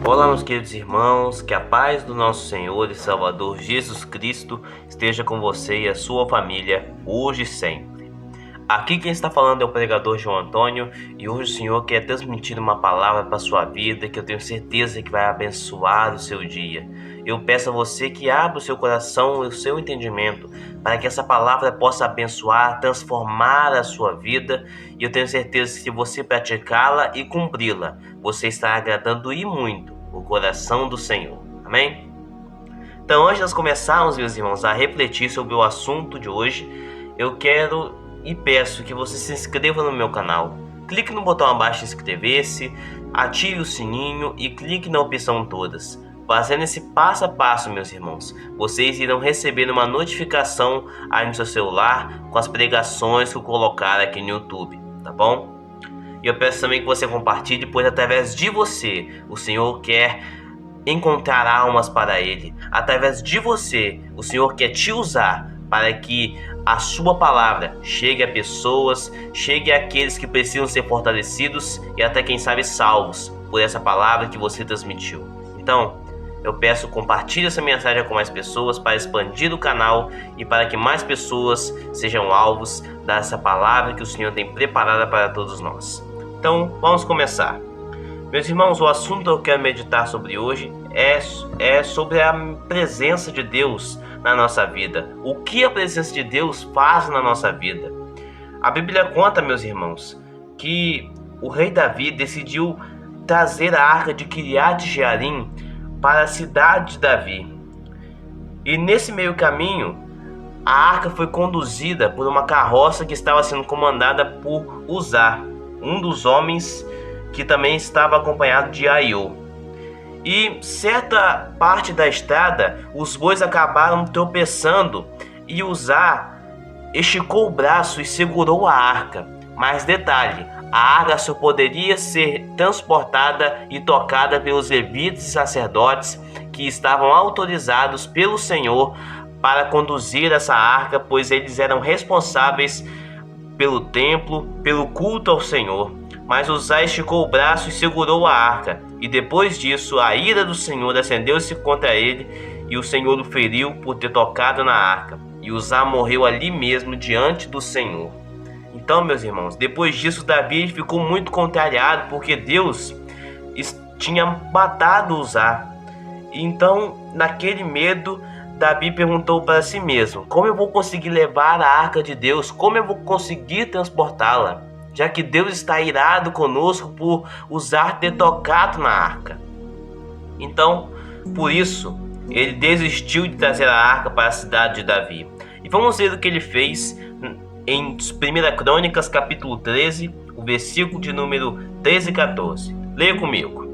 Olá, meus queridos irmãos, que a paz do nosso Senhor e Salvador Jesus Cristo esteja com você e a sua família, hoje e sempre. Aqui quem está falando é o pregador João Antônio e hoje o Senhor quer transmitir uma palavra para a sua vida que eu tenho certeza que vai abençoar o seu dia. Eu peço a você que abra o seu coração e o seu entendimento para que essa palavra possa abençoar, transformar a sua vida, e eu tenho certeza que se você praticá-la e cumpri-la, você estará agradando e muito o coração do Senhor. Amém? Então, antes de nós começarmos, meus irmãos, a refletir sobre o assunto de hoje, eu quero e peço que você se inscreva no meu canal. Clique no botão abaixo de inscrever-se, ative o sininho e clique na opção todas. Fazendo esse passo a passo, meus irmãos, vocês irão receber uma notificação aí no seu celular com as pregações que eu colocar aqui no YouTube, tá bom? E eu peço também que você compartilhe, pois através de você, o Senhor quer encontrar almas para Ele. Através de você, o Senhor quer te usar para que a sua palavra chegue a pessoas, chegue àqueles que precisam ser fortalecidos e até quem sabe salvos por essa palavra que você transmitiu. Então, eu peço, compartilhe essa mensagem com mais pessoas para expandir o canal e para que mais pessoas sejam alvos dessa palavra que o Senhor tem preparada para todos nós. Então, vamos começar. Meus irmãos, o assunto que eu quero meditar sobre hoje é sobre a presença de Deus na nossa vida. O que a presença de Deus faz na nossa vida? A Bíblia conta, meus irmãos, que o rei Davi decidiu trazer a arca de Kiriat Jearim para a cidade de Davi. E nesse meio caminho, a arca foi conduzida por uma carroça que estava sendo comandada por Uzá, um dos homens que também estava acompanhado de Aiô. E certa parte da estrada, os bois acabaram tropeçando e Uzá esticou o braço e segurou a arca. Mas detalhe, a arca só poderia ser transportada e tocada pelos levitas e sacerdotes que estavam autorizados pelo Senhor para conduzir essa arca, pois eles eram responsáveis pelo templo, pelo culto ao Senhor. Mas Uzá esticou o braço e segurou a arca, e depois disso a ira do Senhor acendeu-se contra ele, e o Senhor o feriu por ter tocado na arca, e Uzá morreu ali mesmo diante do Senhor. Então, meus irmãos, depois disso Davi ficou muito contrariado, porque Deus tinha matado Uzá. Então, naquele medo, Davi perguntou para si mesmo: como eu vou conseguir levar a arca de Deus? Como eu vou conseguir transportá-la? Já que Deus está irado conosco por Uzá ter tocado na arca. Então, por isso, ele desistiu de trazer a arca para a cidade de Davi. E vamos ver o que ele fez em 1 Crônicas, capítulo 13, o versículo de número 13 e 14. Leia comigo.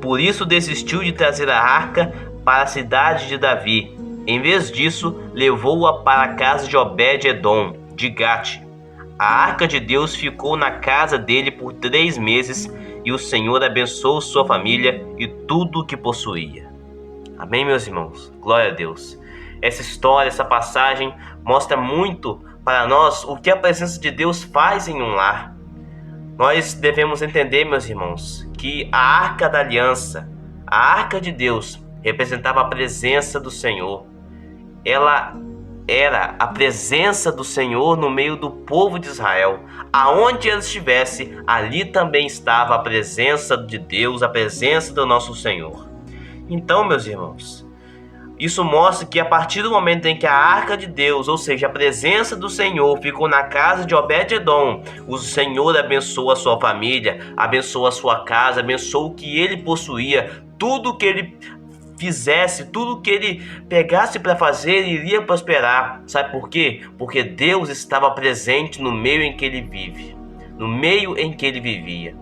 Por isso desistiu de trazer a arca para a cidade de Davi. Em vez disso, levou-a para a casa de Obed-edom, de Gate. A arca de Deus ficou na casa dele por 3 meses e o Senhor abençoou sua família e tudo o que possuía. Amém, meus irmãos? Glória a Deus. Essa história, essa passagem mostra muito para nós o que a presença de Deus faz em um lar. Nós devemos entender, meus irmãos, que a arca da aliança, a arca de Deus, representava a presença do Senhor. Ela era a presença do Senhor no meio do povo de Israel. Aonde ele estivesse, ali também estava a presença de Deus, a presença do nosso Senhor. Então, meus irmãos, isso mostra que a partir do momento em que a arca de Deus, ou seja, a presença do Senhor, ficou na casa de Obed-edom, o Senhor abençoou a sua família, abençoou a sua casa, abençoou o que ele possuía, tudo que ele fizesse, tudo que ele pegasse para fazer iria prosperar. Sabe por quê? Porque Deus estava presente no meio em que ele vive, no meio em que ele vivia.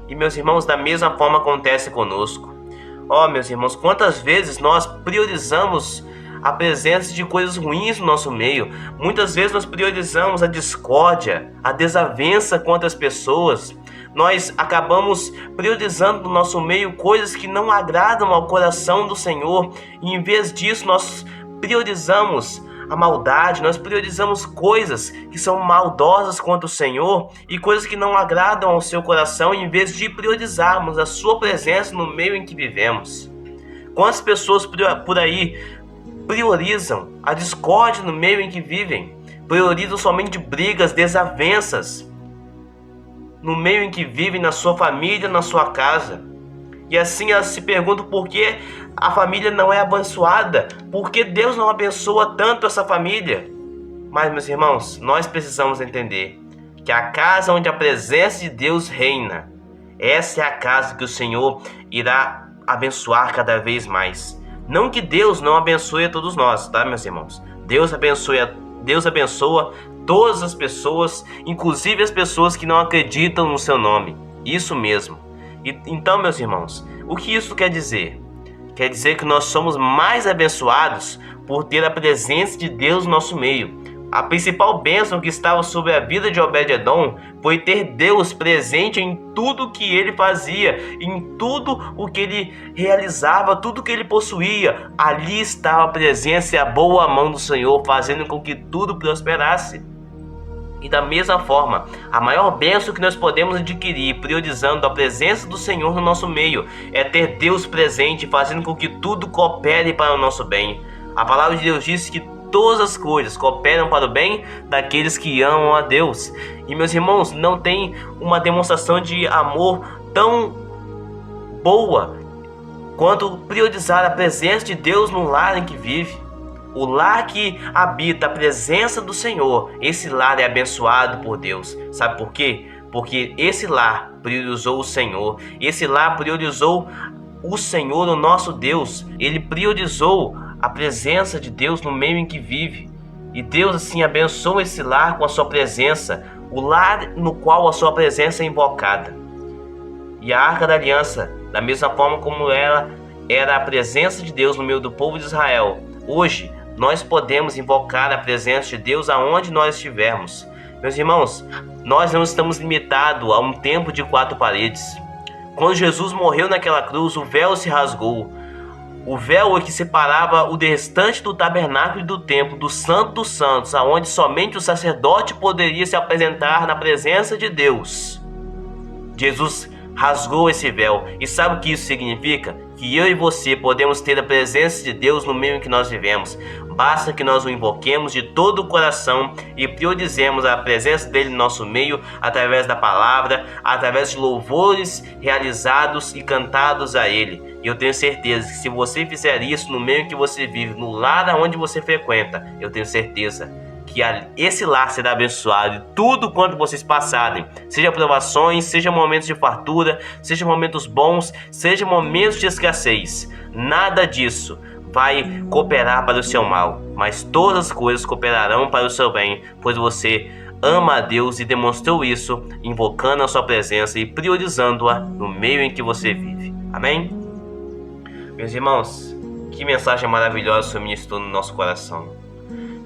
E, meus irmãos, da mesma forma acontece conosco. Meus irmãos, quantas vezes nós priorizamos a presença de coisas ruins no nosso meio? Muitas vezes nós priorizamos a discórdia, a desavença contra as pessoas. Nós acabamos priorizando no nosso meio coisas que não agradam ao coração do Senhor. E em vez disso, nós priorizamos a maldade, nós priorizamos coisas que são maldosas contra o Senhor e coisas que não agradam ao seu coração, em vez de priorizarmos a sua presença no meio em que vivemos. Quantas pessoas por aí priorizam a discórdia no meio em que vivem, priorizam somente brigas, desavenças no meio em que vivem, na sua família, na sua casa. E assim elas se perguntam por que a família não é abençoada, por que Deus não abençoa tanto essa família. Mas, meus irmãos, nós precisamos entender que a casa onde a presença de Deus reina, essa é a casa que o Senhor irá abençoar cada vez mais. Não que Deus não abençoe a todos nós, tá, meus irmãos? Deus abençoa todas as pessoas, inclusive as pessoas que não acreditam no seu nome. Isso mesmo. Então, meus irmãos, o que isso quer dizer? Quer dizer que nós somos mais abençoados por ter a presença de Deus no nosso meio. A principal bênção que estava sobre a vida de Obed-Edom foi ter Deus presente em tudo o que ele fazia, em tudo o que ele realizava, tudo o que ele possuía. Ali estava a presença e a boa mão do Senhor, fazendo com que tudo prosperasse. E da mesma forma, a maior bênção que nós podemos adquirir priorizando a presença do Senhor no nosso meio é ter Deus presente, fazendo com que tudo coopere para o nosso bem. A palavra de Deus diz que todas as coisas cooperam para o bem daqueles que amam a Deus. E, meus irmãos, não tem uma demonstração de amor tão boa quanto priorizar a presença de Deus no lar em que vive. O lar que habita a presença do Senhor, esse lar é abençoado por Deus. Sabe por quê? Porque esse lar priorizou o Senhor. Esse lar priorizou o Senhor, o nosso Deus. Ele priorizou a presença de Deus no meio em que vive. E Deus assim abençoa esse lar com a sua presença, o lar no qual a sua presença é invocada. E a Arca da Aliança, da mesma forma como ela era a presença de Deus no meio do povo de Israel, hoje nós podemos invocar a presença de Deus aonde nós estivermos. Meus irmãos, nós não estamos limitados a um templo de 4 paredes. Quando Jesus morreu naquela cruz, o véu se rasgou. O véu que separava o restante do tabernáculo e do templo, do Santo dos Santos, aonde somente o sacerdote poderia se apresentar na presença de Deus. Jesus rasgou esse véu. E sabe o que isso significa? Que eu e você podemos ter a presença de Deus no meio em que nós vivemos. Basta que nós o invoquemos de todo o coração e priorizemos a presença dele no nosso meio através da palavra, através de louvores realizados e cantados a ele. E eu tenho certeza que se você fizer isso no meio em que você vive, no lar onde você frequenta, eu tenho certeza que esse lar será abençoado. E tudo quanto vocês passarem, seja provações, seja momentos de fartura, seja momentos bons, seja momentos de escassez, nada disso vai cooperar para o seu mal, mas todas as coisas cooperarão para o seu bem, pois você ama a Deus e demonstrou isso invocando a sua presença e priorizando-a no meio em que você vive. Amém? Meus irmãos, que mensagem maravilhosa o Senhor ministrou no nosso coração.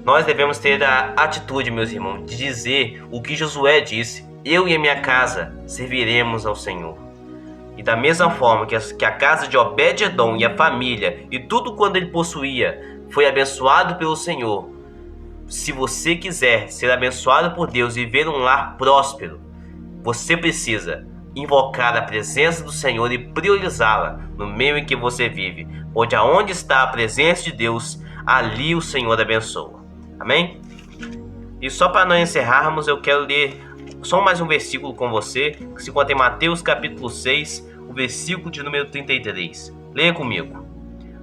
Nós devemos ter a atitude, meus irmãos, de dizer o que Josué disse: eu e a minha casa serviremos ao Senhor. E da mesma forma que a casa de Obed-Edom e a família e tudo quanto ele possuía foi abençoado pelo Senhor, se você quiser ser abençoado por Deus e ver um lar próspero, você precisa invocar a presença do Senhor e priorizá-la no meio em que você vive, onde aonde está a presença de Deus, ali o Senhor abençoa. Amém? E só para nós encerrarmos, eu quero ler só mais um versículo com você, que se encontra em Mateus capítulo 6, o versículo de número 33. Leia comigo.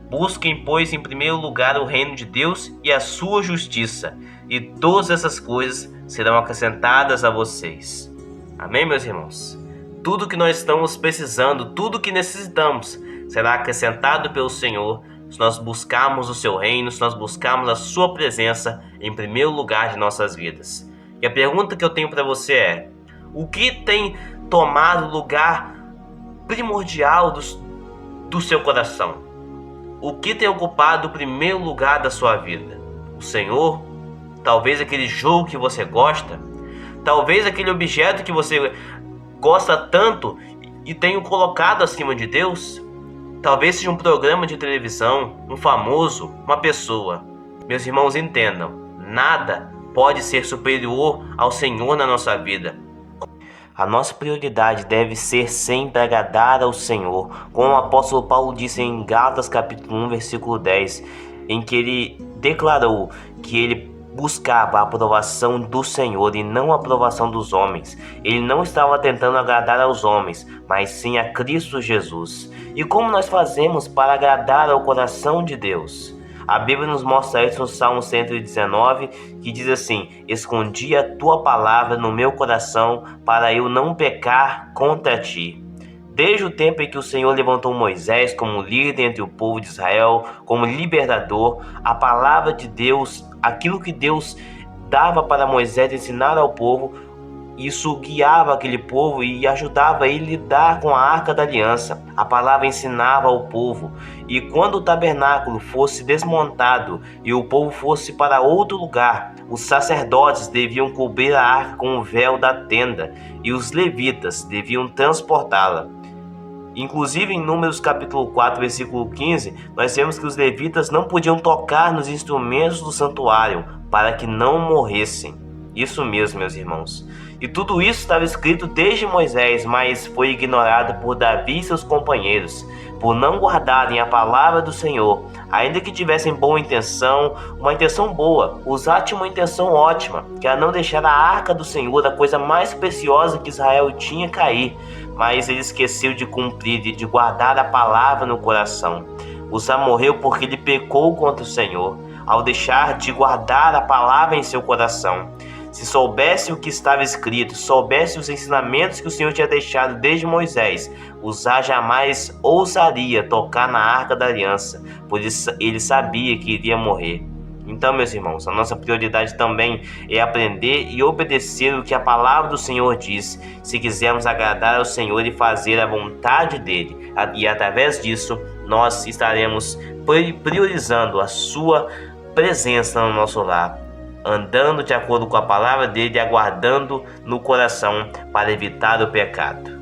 Busquem, pois, em primeiro lugar o reino de Deus e a sua justiça, e todas essas coisas serão acrescentadas a vocês. Amém, meus irmãos? Tudo que nós estamos precisando, tudo que necessitamos, será acrescentado pelo Senhor, se nós buscarmos o seu reino, se nós buscarmos a sua presença em primeiro lugar de nossas vidas. E a pergunta que eu tenho para você é: o que tem tomado lugar primordial do seu coração? O que tem ocupado o primeiro lugar da sua vida? O Senhor? Talvez aquele jogo que você gosta? Talvez aquele objeto que você gosta tanto e tenha colocado acima de Deus? Talvez seja um programa de televisão, um famoso, uma pessoa. Meus irmãos, entendam, nada pode ser superior ao Senhor na nossa vida. A nossa prioridade deve ser sempre agradar ao Senhor, como o apóstolo Paulo disse em Gálatas capítulo 1, versículo 10, em que ele declarou que ele buscava a aprovação do Senhor e não a aprovação dos homens. Ele não estava tentando agradar aos homens, mas sim a Cristo Jesus. E como nós fazemos para agradar ao coração de Deus? A Bíblia nos mostra isso no Salmo 119, que diz assim: escondi a tua palavra no meu coração para eu não pecar contra ti. Desde o tempo em que o Senhor levantou Moisés como líder entre o povo de Israel, como libertador, a palavra de Deus, aquilo que Deus dava para Moisés ensinar ao povo, isso guiava aquele povo e ajudava ele a lidar com a Arca da Aliança. A palavra ensinava ao povo. E quando o tabernáculo fosse desmontado e o povo fosse para outro lugar, os sacerdotes deviam cobrir a arca com o véu da tenda e os levitas deviam transportá-la. Inclusive em Números capítulo 4, versículo 15, nós vemos que os levitas não podiam tocar nos instrumentos do santuário para que não morressem. Isso mesmo, meus irmãos. E tudo isso estava escrito desde Moisés, mas foi ignorado por Davi e seus companheiros, por não guardarem a palavra do Senhor, ainda que tivessem boa intenção, uma intenção boa, usaram uma intenção ótima, que era não deixar a arca do Senhor, a coisa mais preciosa que Israel tinha, cair, mas ele esqueceu de cumprir e de guardar a palavra no coração. Uzá morreu porque ele pecou contra o Senhor, ao deixar de guardar a palavra em seu coração. Se soubesse o que estava escrito, soubesse os ensinamentos que o Senhor tinha deixado desde Moisés, Uzá jamais ousaria tocar na Arca da Aliança, pois ele sabia que iria morrer. Então, meus irmãos, a nossa prioridade também é aprender e obedecer o que a palavra do Senhor diz, se quisermos agradar ao Senhor e fazer a vontade dele. E através disso, nós estaremos priorizando a sua presença no nosso lar, andando de acordo com a palavra dele e aguardando no coração para evitar o pecado.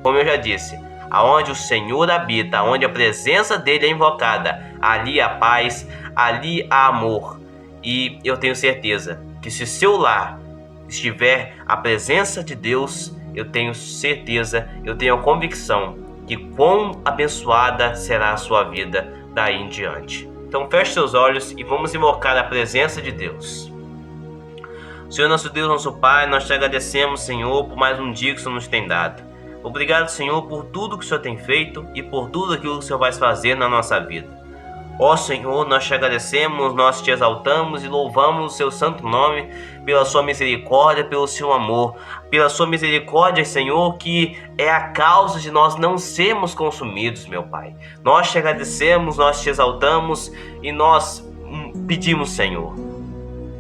Como eu já disse, aonde o Senhor habita, onde a presença dele é invocada, ali há paz, ali há amor. E eu tenho certeza que se seu lar estiver a presença de Deus, eu tenho certeza, eu tenho a convicção que quão abençoada será a sua vida daí em diante. Então feche seus olhos e vamos invocar a presença de Deus. Senhor nosso Deus, nosso Pai, nós te agradecemos, Senhor, por mais um dia que o Senhor nos tem dado. Obrigado, Senhor, por tudo que o Senhor tem feito e por tudo aquilo que o Senhor vai fazer na nossa vida. Ó Senhor, nós te agradecemos, nós te exaltamos e louvamos o seu santo nome pela sua misericórdia, pelo seu amor, pela sua misericórdia, Senhor, que é a causa de nós não sermos consumidos, meu Pai. Nós te agradecemos, nós te exaltamos e nós pedimos, Senhor,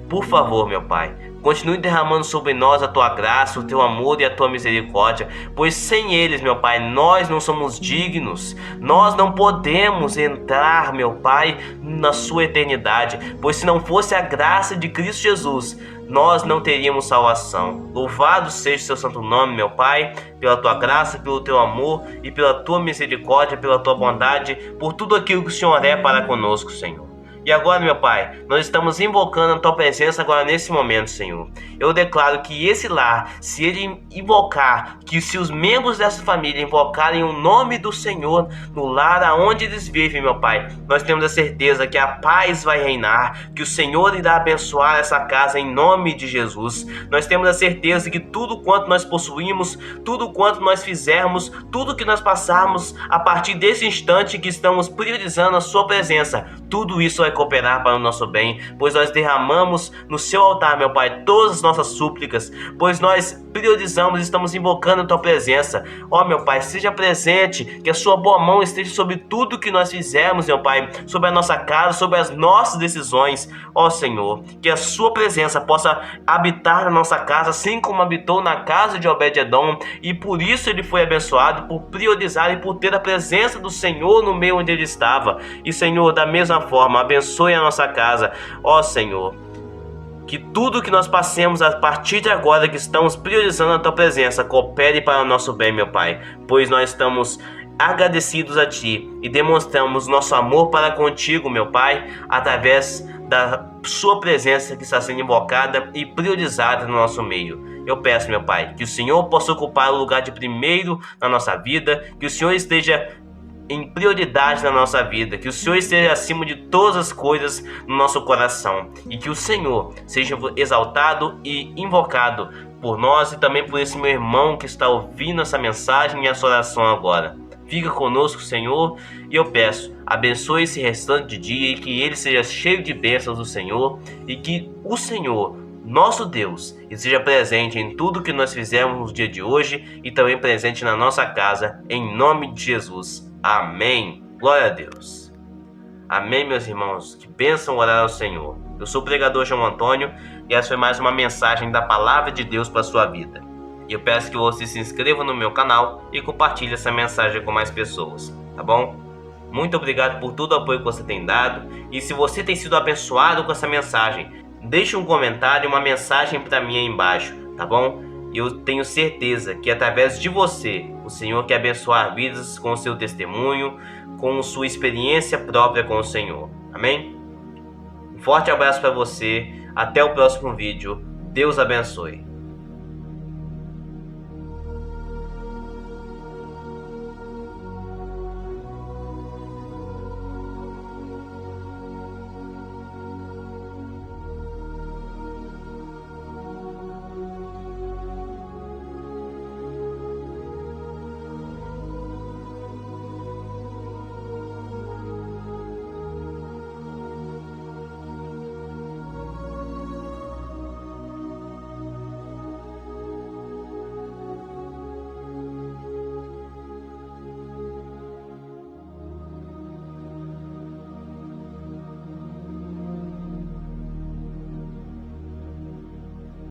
por favor, meu Pai, continue derramando sobre nós a tua graça, o teu amor e a tua misericórdia, pois sem eles, meu Pai, nós não somos dignos, nós não podemos entrar, meu Pai, na sua eternidade, pois se não fosse a graça de Cristo Jesus, nós não teríamos salvação. Louvado seja o seu santo nome, meu Pai, pela tua graça, pelo teu amor e pela tua misericórdia, pela tua bondade, por tudo aquilo que o Senhor é para conosco, Senhor. E agora, meu Pai, nós estamos invocando a Tua presença agora nesse momento, Senhor. Eu declaro que esse lar, se ele invocar, que se os membros dessa família invocarem o nome do Senhor no lar aonde eles vivem, meu Pai, nós temos a certeza que a paz vai reinar, que o Senhor irá abençoar essa casa em nome de Jesus. Nós temos a certeza que tudo quanto nós possuímos, tudo quanto nós fizermos, tudo que nós passarmos a partir desse instante que estamos priorizando a Sua presença, tudo isso vai cooperar para o nosso bem, pois nós derramamos no seu altar, meu Pai, todas as nossas súplicas, pois nós priorizamos, estamos invocando a Tua presença. Ó, meu Pai, seja presente, que a Sua boa mão esteja sobre tudo que nós fizermos, meu Pai, sobre a nossa casa, sobre as nossas decisões. Ó, Senhor, que a Sua presença possa habitar na nossa casa, assim como habitou na casa de Obed-Edom, e por isso ele foi abençoado, por priorizar e por ter a presença do Senhor no meio onde ele estava. E, Senhor, da mesma forma, abençoe a nossa casa. Ó, Senhor, que tudo que nós passemos a partir de agora que estamos priorizando a Tua presença coopere para o nosso bem, meu Pai, pois nós estamos agradecidos a Ti e demonstramos nosso amor para contigo, meu Pai, através da sua presença que está sendo invocada e priorizada no nosso meio. Eu peço, meu Pai, que o Senhor possa ocupar o lugar de primeiro na nossa vida, que o Senhor esteja em prioridade na nossa vida, que o Senhor esteja acima de todas as coisas no nosso coração e que o Senhor seja exaltado e invocado por nós e também por esse meu irmão que está ouvindo essa mensagem e essa oração agora. Fica conosco, Senhor, e eu peço, abençoe esse restante de dia e que ele seja cheio de bênçãos do Senhor e que o Senhor, nosso Deus, esteja presente em tudo que nós fizemos no dia de hoje e também presente na nossa casa, em nome de Jesus. Amém. Glória a Deus. Amém, meus irmãos. Que bênção orar ao Senhor. Eu sou o pregador João Antônio e essa foi mais uma mensagem da Palavra de Deus para a sua vida. E eu peço que você se inscreva no meu canal e compartilhe essa mensagem com mais pessoas, tá bom? Muito obrigado por todo o apoio que você tem dado. E se você tem sido abençoado com essa mensagem, deixe um comentário e uma mensagem para mim aí embaixo, tá bom? Eu tenho certeza que através de você, o Senhor quer abençoar vidas com o seu testemunho, com sua experiência própria com o Senhor. Amém? Um forte abraço para você. Até o próximo vídeo. Deus abençoe.